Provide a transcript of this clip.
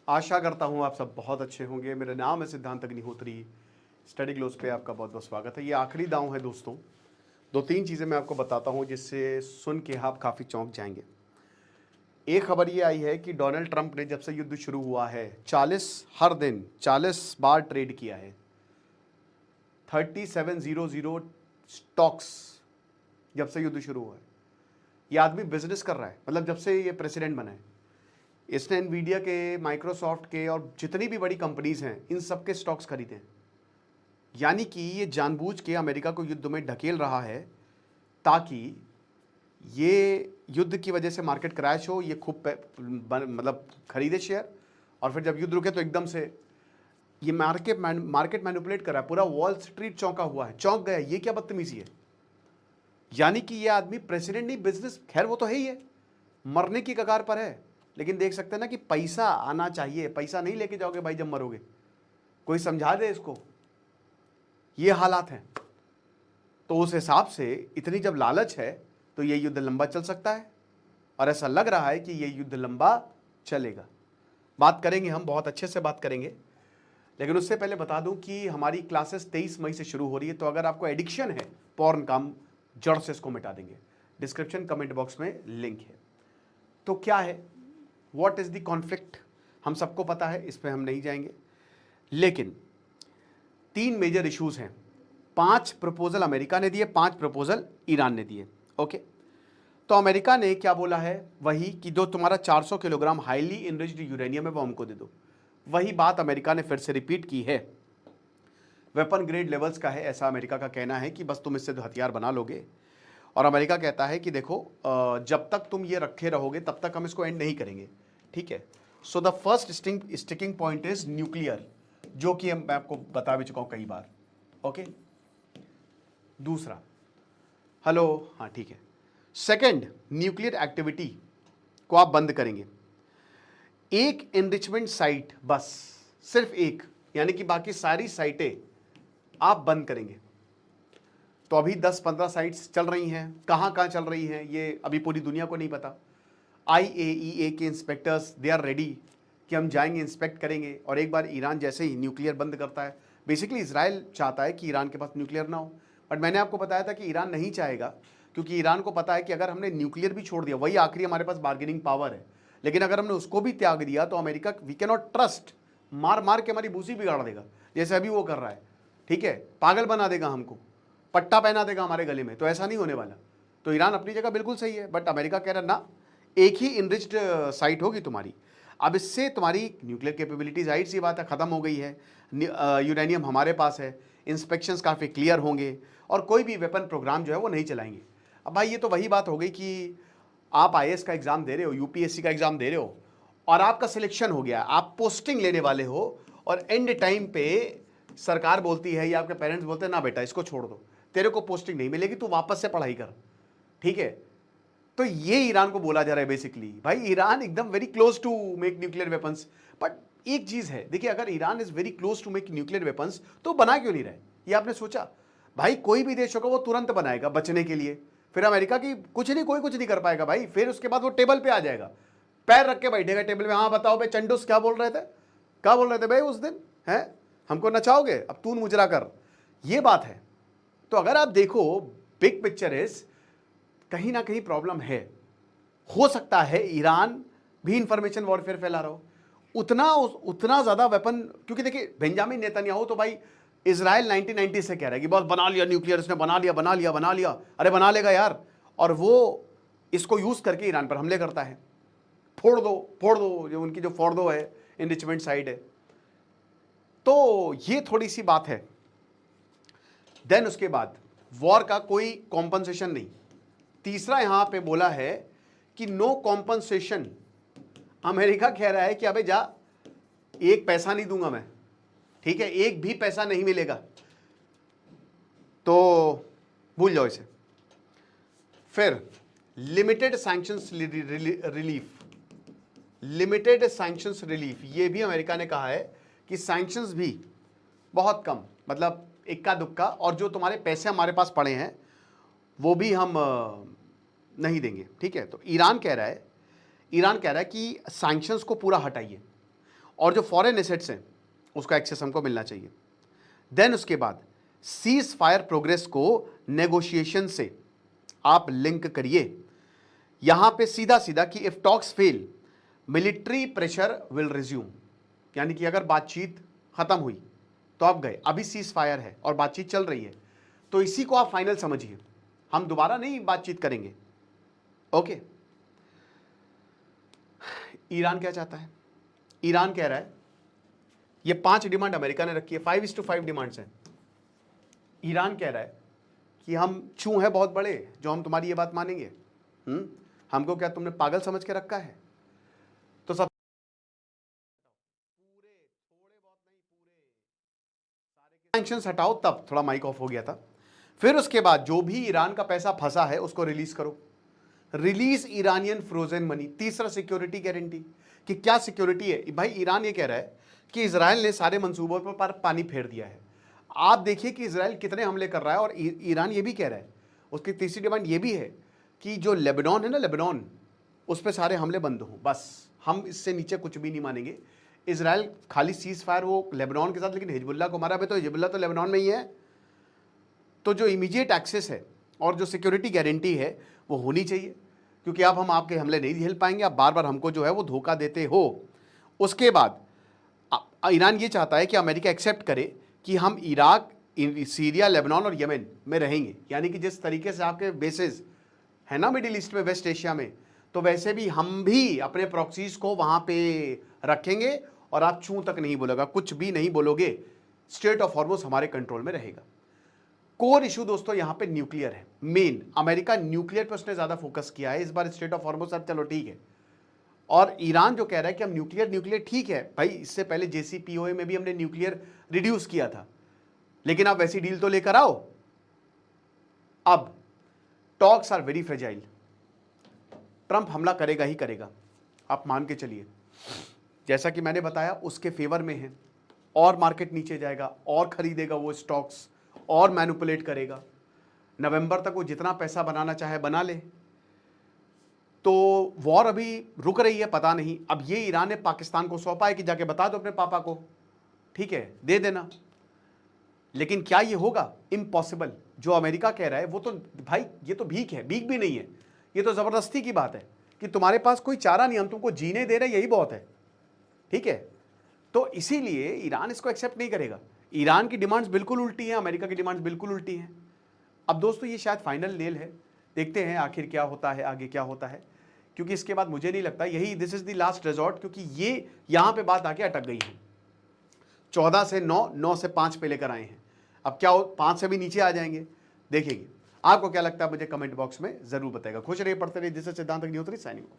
आशा करता हूँ आप सब बहुत अच्छे होंगे। मेरा नाम है सिद्धांत अग्निहोत्री। स्टडी ग्लोस पे आपका बहुत बहुत स्वागत है। ये आखिरी दांव है दोस्तों। दो तीन चीज़ें मैं आपको बताता हूँ जिससे सुन के आप काफ़ी चौंक जाएंगे। एक खबर ये आई है कि डोनाल्ड ट्रंप ने जब से युद्ध शुरू हुआ है हर दिन 40 बार ट्रेड किया है। 3700 स्टॉक्स जब से युद्ध शुरू हुआ है। ये आदमी बिजनेस कर रहा है, मतलब जब से ये प्रेसिडेंट बना है। इसने एनवीडिया के, माइक्रोसॉफ्ट के और जितनी भी बड़ी कंपनीज हैं इन सब के स्टॉक्स खरीदे हैं। यानी कि ये जानबूझ के अमेरिका को युद्ध में ढकेल रहा है ताकि ये युद्ध की वजह से मार्केट क्रैश हो, ये खूब मतलब खरीदे शेयर, और फिर जब युद्ध रुके तो एकदम से ये मार्केट मैनिपुलेट कर रहा है। पूरा वॉल स्ट्रीट चौंका हुआ है, चौंक गया। ये क्या बदतमीजी है। यानी कि ये आदमी प्रेसिडेंट नहीं, बिजनेस, खैर वो तो है ही है, मरने की कगार पर है। लेकिन देख सकते हैं ना कि पैसा आना चाहिए। पैसा नहीं लेके जाओगे भाई जब मरोगे। कोई समझा दे इसको। ये हालात हैं। तो उस हिसाब से इतनी जब लालच है तो ये युद्ध लंबा चल सकता है, और ऐसा लग रहा है कि ये युद्ध लंबा चलेगा। बात करेंगे, हम बहुत अच्छे से बात करेंगे। लेकिन उससे पहले बता दूं कि हमारी क्लासेस 23 मई से शुरू हो रही है। तो अगर आपको एडिक्शन है पॉर्न का, हम जड़ से इसको मिटा देंगे। डिस्क्रिप्शन कमेंट बॉक्स में लिंक है। तो क्या है, व्हाट इज द कॉन्फ्लिक्ट, हम सबको पता है, इस पर हम नहीं जाएंगे। लेकिन 3 मेजर इश्यूज हैं। 5 प्रपोजल अमेरिका ने दिए, 5 प्रपोजल ईरान ने दिए। ओके, तो अमेरिका ने क्या बोला है, वही कि जो तुम्हारा 400 किलोग्राम हाईली इनरिच्ड यूरेनियम है वो हमको दे दो। वही बात अमेरिका ने फिर से रिपीट की है। वेपन ग्रेड लेवल्स का है, ऐसा अमेरिका का कहना है कि बस तुम इससे हथियार बना लोगे। और अमेरिका कहता है कि देखो, जब तक तुम ये रखे रहोगे तब तक हम इसको एंड नहीं करेंगे। ठीक है। So the first sticking point is nuclear, जो कि मैं आपको बता भी चुका हूं कई बार। ओके, दूसरा, हेलो, हाँ ठीक है, सेकंड, न्यूक्लियर एक्टिविटी को आप बंद करेंगे। एक एनरिचमेंट साइट, बस सिर्फ एक, यानी कि बाकी सारी साइटें आप बंद करेंगे। तो अभी 10-15 साइट्स चल रही हैं। कहाँ कहाँ चल रही हैं ये अभी पूरी दुनिया को नहीं पता। IAEA के इंस्पेक्टर्स दे आर रेडी कि हम जाएंगे, इंस्पेक्ट करेंगे। और एक बार ईरान जैसे ही न्यूक्लियर बंद करता है, बेसिकली इजराइल चाहता है कि ईरान के पास न्यूक्लियर ना हो, बट मैंने आपको बताया था कि ईरान नहीं चाहेगा, क्योंकि ईरान को पता है कि अगर हमने न्यूक्लियर भी छोड़ दिया, वही आखिरी हमारे पास बार्गेनिंग पावर है। लेकिन अगर हमने उसको भी त्याग दिया तो America, we can not trust, मार मार के हमारी भूसी बिगाड़ देगा, जैसे अभी वो कर रहा है। ठीक है, पागल बना देगा हमको, पट्टा पहना देगा हमारे गले में। तो ऐसा नहीं होने वाला। तो ईरान अपनी जगह बिल्कुल सही है, बट अमेरिका कह रहा ना, एक ही इनरिच्ड साइट होगी तुम्हारी। अब इससे तुम्हारी न्यूक्लियर कैपेबिलिटी जाहिर सी बात है ख़त्म हो गई है। यूरेनियम हमारे पास है, इंस्पेक्शंस काफ़ी क्लियर होंगे, और कोई भी वेपन प्रोग्राम जो है वो नहीं चलाएंगे। अब भाई ये तो वही बात हो गई कि आप IAS का एग्ज़ाम दे रहे हो, UPSC का एग्ज़ाम दे रहे हो, और आपका सिलेक्शन हो गया, आप पोस्टिंग लेने वाले हो, और एंड टाइम पे सरकार बोलती है या आपके पेरेंट्स बोलते हैं ना बेटा इसको छोड़ दो, तेरे को पोस्टिंग नहीं मिलेगी, तू वापस से पढ़ाई कर। ठीक है, तो ये ईरान को बोला जा रहा है बेसिकली। भाई ईरान एकदम very close to make nuclear weapons, but एक चीज है, देखिए, अगर Iran is very close to make nuclear weapons तो बना क्यों नहीं रहे, ये आपने सोचा? भाई कोई भी देश होगा वो तुरंत बनाएगा बचने के लिए। फिर अमेरिका की कुछ नहीं, कोई कुछ नहीं कर पाएगा भाई। फिर उसके बाद वो टेबल पे आ जाएगा, पैर रख के बैठेगा टेबल पे। हाँ बताओ भाई चंडूस, क्या बोल रहे थे, क्या बोल रहे थे भाई उस दिन, है हमको नचाओगे, अब तू मुजरा कर, ये बात है। तो अगर आप देखो, बिग पिक्चर इज, कहीं ना कहीं प्रॉब्लम है। हो सकता है ईरान भी इंफॉर्मेशन वॉरफेयर फैला रहा हो, उतना ज्यादा वेपन। क्योंकि देखिए, बेंजामिन नेतन्याहू तो भाई इजराइल 1990 से कह रहा है कि बस बना लिया न्यूक्लियर, इसने बना लिया बना लिया बना लिया। अरे बना लेगा यार, और वो इसको यूज करके ईरान पर हमले करता है। फोड़ दो जो उनकी जो फोड़ दो है इनरिचमेंट साइड है। तो ये थोड़ी सी बात है। देन उसके बाद वॉर का कोई कॉम्पनसेशन नहीं। तीसरा यहां पे बोला है कि नो कॉम्पनसेशन। अमेरिका कह रहा है कि अबे जा, एक पैसा नहीं दूंगा मैं। ठीक है, एक भी पैसा नहीं मिलेगा, तो भूल जाओ इसे। फिर limited sanctions relief, limited sanctions relief, ये भी अमेरिका ने कहा है कि सैंक्शंस भी बहुत कम, मतलब इक्का दुक्का, और जो तुम्हारे पैसे हमारे पास पड़े हैं वो भी हम नहीं देंगे। ठीक है, तो ईरान कह रहा है कि सैंक्शंस को पूरा हटाइए। और जो फॉरेन एसेट्स हैं उसका एक्सेस हमको मिलना चाहिए। देन उसके बाद सीज फायर प्रोग्रेस को नेगोशिएशन से आप लिंक करिए। यहां पे सीधा सीधा कि if talks fail military pressure will resume, यानी कि अगर बातचीत खत्म हुई तो आप गए, अभी सीज फायर है और बातचीत चल रही है, तो इसी को आप फाइनल समझिए, हम दोबारा नहीं बातचीत करेंगे। ओके। ईरान क्या चाहता है? ईरान कह रहा है, ये 5 डिमांड अमेरिका ने रखी है, 5:5 डिमांड्स हैं। ईरान कह रहा है कि हम चूं है बहुत बड़े जो हम तुम्हारी ये बात मानेंगे, हमको क्या तुमने पागल समझ के रखा है? तो सब पूरे, थोड़े बहुत नहीं, पूरे सारे सैंक्शंस हटाओ। तब थोड़ा माइक ऑफ हो गया था। फिर उसके बाद जो भी ईरान का पैसा फंसा है उसको रिलीज करो, रिलीज ईरानियन फ्रोजन मनी। तीसरा सिक्योरिटी गारंटी, कि क्या सिक्योरिटी है भाई? ईरान ये कह रहा है कि इजराइल ने सारे मंसूबों पर पानी फेर दिया है। आप देखिए कि इजराइल कितने हमले कर रहा है, और ईरान ये भी कह रहा है, उसकी तीसरी डिमांड ये भी है कि जो लेबनान है ना, लेबनान, उस पर सारे हमले बंद हों, बस हम इससे नीचे कुछ भी नहीं मानेंगे। इजराइल खाली सीज फायर वो लेबनान के साथ, लेकिन हिजबुल्लाह को मारा, तो हिजबुल्लाह तो लेबनान में ही है। तो जो इमीडिएट एक्सेस है और जो सिक्योरिटी गारंटी है वो होनी चाहिए, क्योंकि अब हम आपके हमले नहीं झेल पाएंगे, आप बार बार हमको जो है वो धोखा देते हो। उसके बाद ईरान ये चाहता है कि अमेरिका एक्सेप्ट करे कि हम इराक, सीरिया, लेबनान और यमन में रहेंगे, यानी कि जिस तरीके से आपके बेसेस है ना मिडिल ईस्ट में, वेस्ट एशिया में, तो वैसे भी हम भी अपने प्रॉक्सीज को वहां पे रखेंगे और आप चूं तक नहीं बोलेगा, कुछ भी नहीं बोलोगे, स्ट्रेट ऑफ हॉर्मुज हमारे कंट्रोल में रहेगा। कोर इशू दोस्तों यहां पे न्यूक्लियर है, मेन अमेरिका न्यूक्लियर पे उसने ज्यादा फोकस किया है इस बार। स्ट्रेट ऑफ हॉर्मुज अब चलो ठीक है, और ईरान जो कह रहा है कि हम न्यूक्लियर ठीक है भाई, इससे पहले JCPOA में भी हमने न्यूक्लियर रिड्यूस किया था, लेकिन आप वैसी डील तो लेकर आओ। अब talks are very fragile, Trump हमला करेगा ही करेगा, आप मान के चलिए। जैसा कि मैंने बताया उसके फेवर में है, और मार्केट नीचे जाएगा और खरीदेगा वो स्टॉक्स और मैनिपुलेट करेगा। नवंबर तक वो जितना पैसा बनाना चाहे बना ले। तो वॉर अभी रुक रही है, पता नहीं। अब ये ईरान ने पाकिस्तान को सौंपा है कि जाके बता दो अपने पापा को, ठीक है दे देना, लेकिन क्या ये होगा? इम्पॉसिबल। जो अमेरिका कह रहा है वो तो भाई ये तो भीख है, भीख भी नहीं है, ये तो जबरदस्ती की बात है कि तुम्हारे पास कोई चारा नहीं, हम तुमको जीने दे रहे, यही बहुत है, ठीक है। तो इसीलिए ईरान इसको एक्सेप्ट नहीं करेगा। ईरान की डिमांड्स बिल्कुल उल्टी हैं, अमेरिका की डिमांड्स बिल्कुल उल्टी हैं। अब दोस्तों ये शायद फाइनल नेल है, देखते हैं आखिर क्या होता है, आगे क्या होता है, क्योंकि इसके बाद मुझे नहीं लगता, यही this is the last resort, क्योंकि ये यहां पे बात आके अटक गई है। 14 से 9, 9 से 5 पे लेकर आए हैं, अब क्या 5 से भी नीचे आ जाएंगे, देखेंगे। आपको क्या लगता है मुझे कमेंट बॉक्स में जरूर बताएगा। खुश रहिए, पढ़ते रहिए। दिस इज सिद्धांत अग्निहोत्री साइनिंग ऑफ।